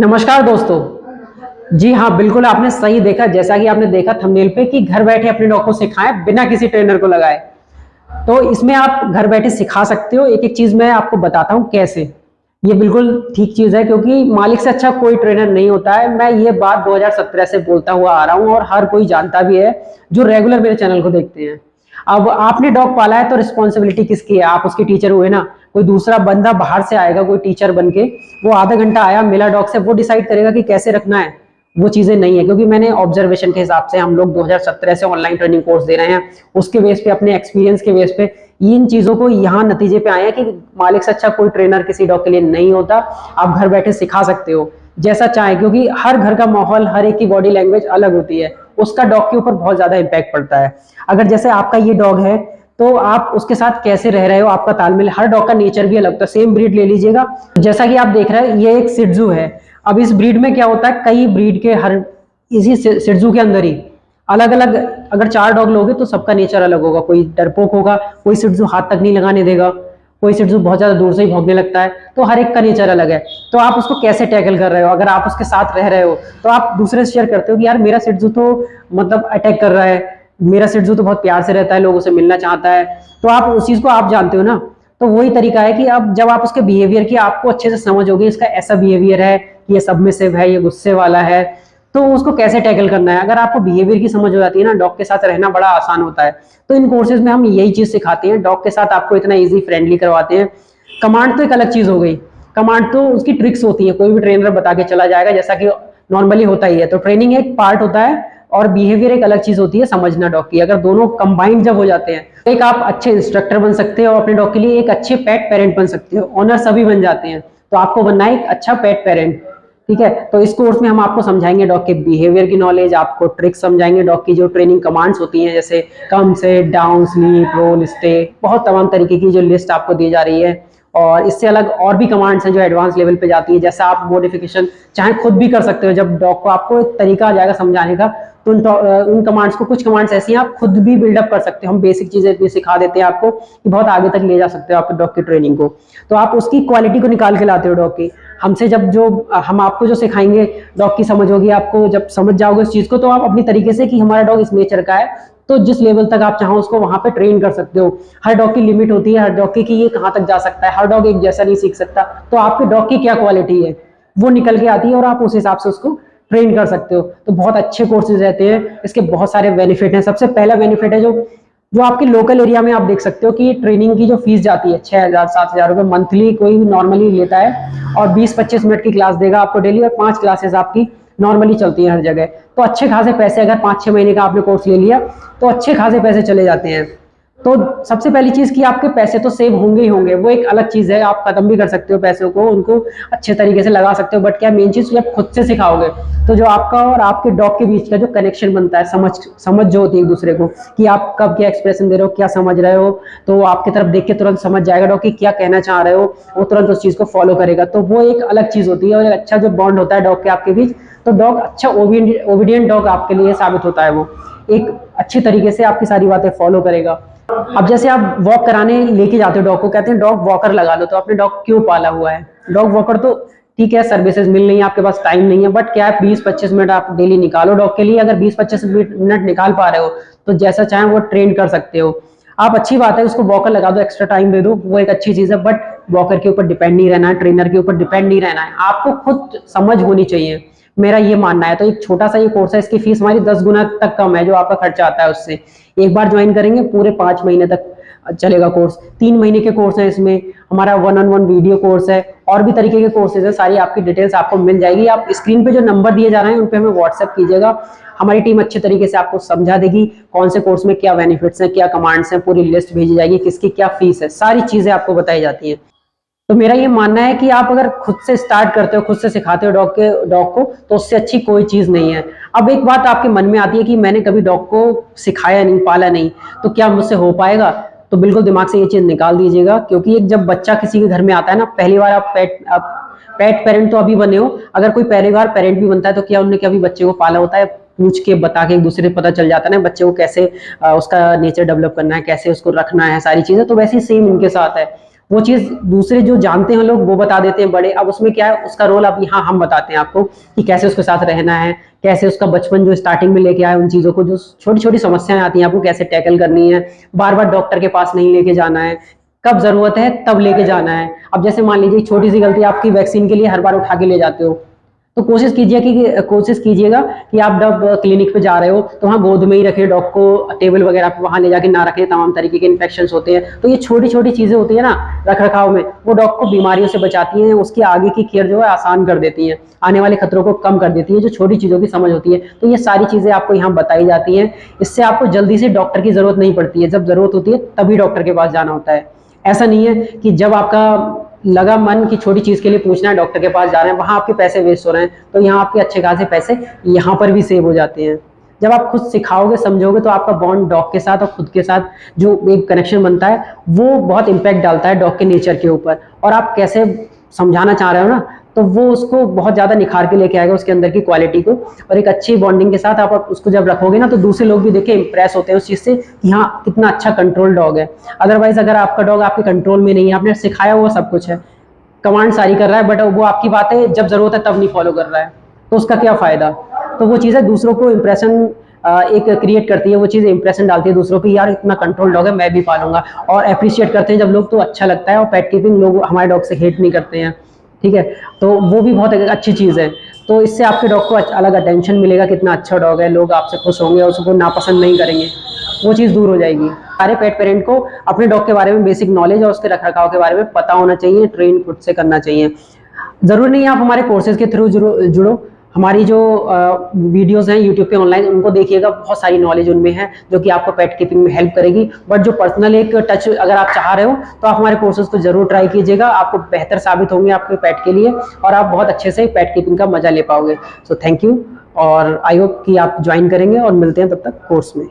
नमस्कार दोस्तों। जी हाँ, बिल्कुल आपने सही देखा। जैसा कि आपने देखा थंबनेल पे कि घर बैठे अपने डॉग को सिखाएं बिना किसी ट्रेनर को लगाए। तो इसमें आप घर बैठे सिखा सकते हो। एक एक चीज मैं आपको बताता हूँ कैसे। ये बिल्कुल ठीक चीज है क्योंकि मालिक से अच्छा कोई ट्रेनर नहीं होता है। मैं ये बात 2017 से बोलता हुआ आ रहा हूँ और हर कोई जानता भी है जो रेगुलर मेरे चैनल को देखते हैं। अब आपने डॉग पाला है तो रिस्पॉन्सिबिलिटी किसकी है? आप उसके टीचर हुए ना। कोई दूसरा बंदा बाहर से आएगा, कोई टीचर बन के, वो आधा घंटा आया मिला डॉग से, वो डिसाइड करेगा कि कैसे रखना है? वो चीजें नहीं है। क्योंकि मैंने ऑब्जर्वेशन के हिसाब से, हम लोग 2017 से ऑनलाइन ट्रेनिंग कोर्स दे रहे हैं, उसके बेस पे, अपने एक्सपीरियंस के बेस पे इन चीजों को यहाँ नतीजे पे आए हैं कि मालिक से अच्छा कोई ट्रेनर किसी डॉग के लिए नहीं होता। आप घर बैठे सिखा सकते हो जैसा चाहे, क्योंकि हर घर का माहौल, हर एक की बॉडी लैंग्वेज अलग होती है, उसका डॉग के ऊपर बहुत ज्यादा इम्पैक्ट पड़ता है। अगर जैसे आपका ये डॉग है तो आप उसके साथ कैसे रह रहे हो, आपका तालमेल, हर डॉग का नेचर भी अलग होता है। सेम ब्रीड ले लीजिएगा, जैसा कि आप देख रहे हैं ये एक सिट्जू है। अब इस ब्रीड में क्या होता है, कई ब्रीड के हर इसी सिट्जू के अंदर ही अलग अलग, अगर 4 डॉग लोगे तो सबका नेचर अलग होगा। कोई डरपोक होगा, कोई सिट्जू हाथ तक नहीं लगाने देगा, कोई सिट्जू बहुत ज्यादा दूर से ही भौंकने लगता है। तो हर एक का नेचर अलग है। तो आप उसको कैसे टैकल कर रहे हो? अगर आप उसके साथ रह रहे हो तो आप दूसरे से शेयर करते हो कि यार मेरा सिट्जू तो मतलब अटैक कर रहा है, मेरा सिट्जू तो बहुत प्यार से रहता है, लोगों से मिलना चाहता है। तो आप उस चीज को आप जानते हो ना। तो वही तरीका है कि अब जब आप उसके बिहेवियर की आपको अच्छे से समझ होगी, इसका ऐसा बिहेवियर है, ये सबमिसिव है, ये गुस्से वाला है, तो उसको कैसे टैकल करना है। अगर आपको बिहेवियर की समझ हो जाती है ना, डॉग के साथ रहना बड़ा आसान होता है। तो इन कोर्सेज में हम यही चीज सिखाते हैं, डॉग के साथ आपको इतना इजी फ्रेंडली करवाते हैं। कमांड तो एक अलग चीज हो गई। कमांड तो उसकी ट्रिक्स होती है, कोई भी ट्रेनर बता के चला जाएगा, जैसा कि नॉर्मली होता ही है। तो ट्रेनिंग एक पार्ट होता है और बिहेवियर एक अलग चीज होती है, समझना डॉग की। अगर दोनों कंबाइंड जब हो जाते हैं, एक आप अच्छे इंस्ट्रक्टर बन सकते हो अपने डॉग के लिए, एक अच्छे पेट पेरेंट बन सकते हो। ऑनर सभी बन जाते हैं। तो आपको बनना है एक अच्छा पेट पेरेंट। ठीक है, तो इस कोर्स में हम आपको समझाएंगे डॉग के बिहेवियर की नॉलेज, आपको ट्रिक्स समझाएंगे, डॉग की जो ट्रेनिंग कमांड्स होती हैं, जैसे कम, से डाउन, स्लीप, रोल, स्टे, बहुत तमाम तरीके की जो लिस्ट आपको दी जा रही है। और इससे अलग और भी कमांड्स हैं जो एडवांस लेवल पे जाती है, जैसा आप मॉडिफिकेशन चाहे खुद भी कर सकते हो। जब डॉग को आपको एक तरीका आ जाएगा समझाने का, तो उन कमांड्स को, कुछ कमांड्स ऐसी हैं आप खुद भी बिल्डअप कर सकते हो। हम बेसिक चीजें इतनी सिखा देते हैं आपको कि बहुत आगे तक ले जा सकते हो आपके डॉग की ट्रेनिंग को। तो आप उसकी क्वालिटी को निकाल के लाते हो डॉग की। हमसे जब जो हम आपको जो सिखाएंगे, डॉग की समझ होगी आपको, जब समझ जाओगे उस चीज को, तो आप अपनी तरीके से कि हमारा डॉग इस नेचर का है, तो जिस लेवल तक आप चाहो उसको वहां पे ट्रेन कर सकते हो। हर डॉग की लिमिट होती है, हर डॉग की कि ये कहाँ तक जा सकता है, हर डॉग एक जैसा नहीं सीख सकता। तो आपके डॉग की क्या क्वालिटी है वो निकल के आती है और आप उस हिसाब से उसको ट्रेन कर सकते हो। तो बहुत अच्छे कोर्सेज रहते हैं, इसके बहुत सारे बेनिफिट हैं। सबसे पहला बेनिफिट है जो जो आपके लोकल एरिया में आप देख सकते हो कि ट्रेनिंग की जो फीस जाती है 6,000 7,000 रुपए मंथली, कोई भी नॉर्मली लेता है, और 20-25 मिनट की क्लास देगा आपको डेली, और 5 क्लासेस आपकी नॉर्मली चलती है हर जगह। तो अच्छे खासे पैसे, अगर 5-6 महीने का आपने कोर्स ले लिया तो अच्छे खासे पैसे चले जाते हैं। तो सबसे पहली चीज कि आपके पैसे तो सेव होंगे ही होंगे, वो एक अलग चीज है। आप खत्म भी कर सकते हो पैसों को, उनको अच्छे तरीके से लगा सकते हो। बट क्या मेन चीज, जब खुद से सिखाओगे तो जो आपका और आपके डॉग के बीच का जो कनेक्शन बनता है, समझ जो होती है एक दूसरे को, कि आप कब क्या एक्सप्रेशन दे रहे हो, क्या समझ रहे हो, तो वो आपकी तरफ देख के तुरंत समझ जाएगा डॉग कि क्या कहना चाह रहे हो, वो तुरंत उस चीज को फॉलो करेगा। तो वो एक अलग चीज होती है, और एक अच्छा जो बॉन्ड होता है डॉग के आपके बीच, तो डॉग अच्छा ओबीडियंट डॉग आपके लिए साबित होता है। वो एक अच्छी तरीके से आपकी सारी बातें फॉलो करेगा। अब जैसे आप वॉक कराने लेके जाते हो डॉग को, कहते हैं डॉग वॉकर लगा लो, तो आपने डॉग क्यों पाला हुआ है? डॉग वॉकर तो ठीक है, सर्विसेज मिल रही है, आपके पास टाइम नहीं है, बट क्या है, 20-25 मिनट आप डेली निकालो डॉग के लिए। अगर 20-25 मिनट निकाल पा रहे हो तो जैसा चाहे वो ट्रेन कर सकते हो आप। अच्छी बात है, उसको वॉकर लगा दो, एक्स्ट्रा टाइम दे दो, वो एक अच्छी चीज है। बट वॉकर के ऊपर डिपेंड नहीं रहना है, ट्रेनर के ऊपर डिपेंड नहीं रहना है, आपको खुद समझ होनी चाहिए, मेरा ये मानना है। तो एक छोटा सा ये कोर्स है, इसकी फीस हमारी 10 गुना तक कम है जो आपका खर्चा आता है उससे। एक बार ज्वाइन करेंगे, पूरे 5 महीने तक चलेगा कोर्स। 3 महीने के कोर्स है इसमें, हमारा 1-on-1 वीडियो कोर्स है, और भी तरीके के कोर्सेज है। सारी आपकी डिटेल्स आपको मिल जाएगी। आप स्क्रीन पे जो नंबर दिए जा रहे हैं उन पे हमें व्हाट्सएप कीजिएगा, हमारी टीम अच्छे तरीके से आपको समझा देगी कौन से कोर्स में क्या बेनिफिट्स हैं, क्या कमांड्स हैं, पूरी लिस्ट भेजी जाएगी, किसकी क्या फीस है, सारी चीजें आपको बताई जाती है। तो मेरा ये मानना है कि आप अगर खुद से स्टार्ट करते हो, खुद से सिखाते हो डॉग को, तो उससे अच्छी कोई चीज नहीं है। अब एक बात आपके मन में आती है कि मैंने कभी डॉग को सिखाया नहीं, पाला नहीं, तो क्या मुझसे हो पाएगा? तो बिल्कुल दिमाग से ये चीज निकाल दीजिएगा, क्योंकि एक जब बच्चा किसी के घर में आता है ना, पहली बार आप पेट पेरेंट तो अभी बने हो, अगर कोई पहली बार पेरेंट भी बनता है तो क्या उन्होंने कभी बच्चे को पाला होता है? पूछ के, बता के, एक दूसरे को पता चल जाता है ना बच्चे को कैसे उसका नेचर डेवलप करना है, कैसे उसको रखना है, सारी चीजें। तो वैसे ही सेम इनके साथ है। वो चीज़ दूसरे जो जानते हैं लोग वो बता देते हैं बड़े। अब उसमें क्या है, उसका रोल अब यहाँ हम बताते हैं आपको कि कैसे उसके साथ रहना है, कैसे उसका बचपन जो स्टार्टिंग में लेके आए उन चीज़ों को, जो छोटी छोटी समस्याएं आती हैं आपको कैसे टैकल करनी है, बार बार डॉक्टर के पास नहीं लेके जाना है, कब जरूरत है तब लेके जाना है। अब जैसे मान लीजिए छोटी सी गलती, आपकी वैक्सीन के लिए हर बार उठा के ले जाते हो, तो कोशिश कीजिएगा कि आप जब क्लिनिक पे जा रहे हो तो वहाँ गोद में ही रखें डॉग को, टेबल वगैरह पे वहाँ ले जाके ना रखें, तमाम तरीके के इन्फेक्शन होते हैं। तो ये छोटी छोटी चीज़ें होती है ना रख रखाव में, वो डॉग को बीमारियों से बचाती हैं, उसकी आगे की केयर जो है आसान कर देती हैं, आने वाले खतरों को कम कर देती है, जो छोटी चीज़ों की समझ होती है। तो ये सारी चीज़ें आपको यहाँ बताई जाती हैं। इससे आपको जल्दी से डॉक्टर की ज़रूरत नहीं पड़ती है, जब ज़रूरत होती है तभी डॉक्टर के पास जाना होता है। ऐसा नहीं है कि जब आपका लगा मन की छोटी चीज़ के लिए पूछना है डॉक्टर के पास जा रहे हैं, वहाँ आपके पैसे वेस्ट हो रहे हैं, तो यहाँ आपके अच्छे खासे पैसे यहाँ पर भी सेव हो जाते हैं। जब आप खुद सिखाओगे समझोगे तो आपका बॉन्ड डॉग के साथ और खुद के साथ जो एक कनेक्शन बनता है वो बहुत इम्पैक्ट डालता है डॉग के नेचर के ऊपर। और आप कैसे समझाना चाह रहे हो ना, तो वो उसको बहुत ज़्यादा निखार के लेके आएगा उसके अंदर की क्वालिटी को। और एक अच्छी बॉन्डिंग के साथ आप उसको जब रखोगे ना, तो दूसरे लोग भी देखे इंप्रेस होते हैं उस चीज़ से कि हाँ कितना अच्छा कंट्रोल डॉग है। अदरवाइज अगर आपका डॉग आपके कंट्रोल में नहीं है, आपने सिखाया हुआ सब कुछ है, कमांड सारी कर रहा है, बट वो आपकी बातें जब जरूरत है तब नहीं फॉलो कर रहा है, तो उसका क्या फायदा। तो वो चीज़ें दूसरों को इंप्रेशन एक क्रिएट करती है, वो चीज़ इंप्रेशन डालती है दूसरों की, यार इतना कंट्रोल डॉग है मैं भी पालूंगा। और अप्रिशिएट करते हैं जब लोग, तो अच्छा लगता है। और पेट कीपिंग लोग हमारे डॉग से हेट नहीं करते हैं, ठीक है, तो वो भी बहुत अच्छी चीज़ है। तो इससे आपके डॉग को अलग अटेंशन मिलेगा, कितना अच्छा डॉग है, लोग आपसे खुश होंगे और उसको नापसंद नहीं करेंगे, वो चीज़ दूर हो जाएगी। सारे पेट पेरेंट को अपने डॉग के बारे में बेसिक नॉलेज और उसके रखरखाव के बारे में पता होना चाहिए, ट्रेन खुद से करना चाहिए। ज़रूर नहीं है आप हमारे कोर्सेज के थ्रू जुड़ो, हमारी जो वीडियोस हैं यूट्यूब पे ऑनलाइन उनको देखिएगा, बहुत सारी नॉलेज उनमें है जो कि आपको पेट कीपिंग में हेल्प करेगी। बट जो पर्सनल एक टच अगर आप चाह रहे हो तो आप हमारे कोर्सेज को जरूर ट्राई कीजिएगा, आपको बेहतर साबित होंगे आपके पेट के लिए और आप बहुत अच्छे से पेट कीपिंग का मजा ले पाओगे। सो थैंक यू, और आई होप कि आप ज्वाइन करेंगे और मिलते हैं तब तक कोर्स में।